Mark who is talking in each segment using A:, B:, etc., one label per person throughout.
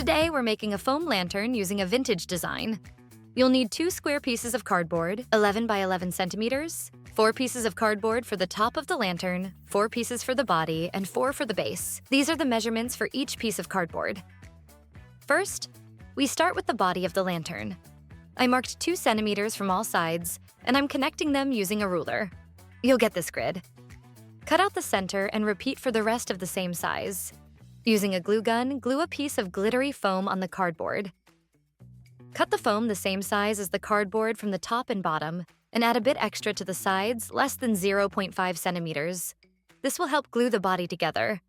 A: Today, we're making a foam lantern using a vintage design. You'll need 2 square pieces of cardboard, 11 by 11 centimeters, 4 pieces of cardboard for the top of the lantern, 4 pieces for the body, and 4 for the base. These are the measurements for each piece of cardboard. First, we start with the body of the lantern. I marked 2 centimeters from all sides, and I'm connecting them using a ruler. You'll get this grid. Cut out the center and repeat for the rest of the same size. Using a glue gun, glue a piece of glittery foam on the cardboard. Cut the foam the same size as the cardboard from the top and bottom, and add a bit extra to the sides, less than 0.5 centimeters. This will help glue the body together.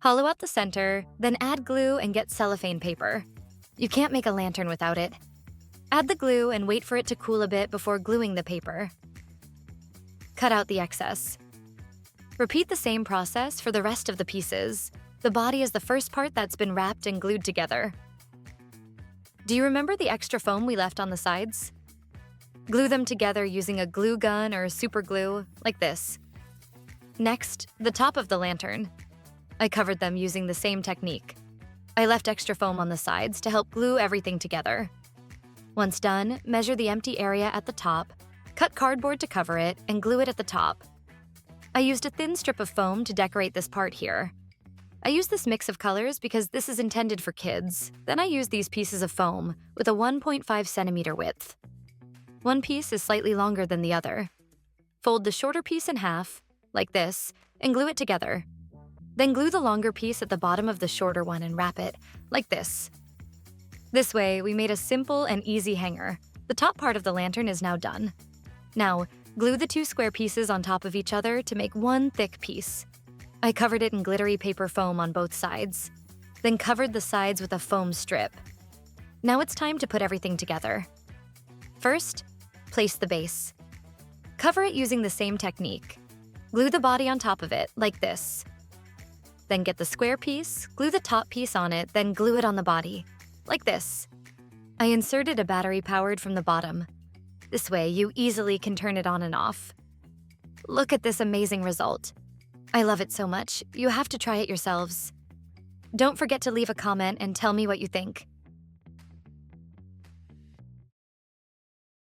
A: Hollow out the center, then add glue and get cellophane paper. You can't make a lantern without it. Add the glue and wait for it to cool a bit before gluing the paper. Cut out the excess. Repeat the same process for the rest of the pieces. The body is the first part that's been wrapped and glued together. Do you remember the extra foam we left on the sides? Glue them together using a glue gun or super glue, like this. Next, the top of the lantern. I covered them using the same technique. I left extra foam on the sides to help glue everything together. Once done, measure the empty area at the top, cut cardboard to cover it, and glue it at the top. I used a thin strip of foam to decorate this part here. I used this mix of colors because this is intended for kids. Then I used these pieces of foam with a 1.5 centimeter width. One piece is slightly longer than the other. Fold the shorter piece in half, like this, and glue it together. Then glue the longer piece at the bottom of the shorter one and wrap it, like this. This way, we made a simple and easy hanger. The top part of the lantern is now done. Now, glue the 2 square pieces on top of each other to make one thick piece. I covered it in glittery paper foam on both sides, then covered the sides with a foam strip. Now it's time to put everything together. First, place the base. Cover it using the same technique. Glue the body on top of it, like this. Then get the square piece, glue the top piece on it, then glue it on the body, like this. I inserted a battery powered from the bottom. This way, you easily can turn it on and off. Look at this amazing result. I love it so much, you have to try it yourselves. Don't forget to leave a comment and tell me what you think.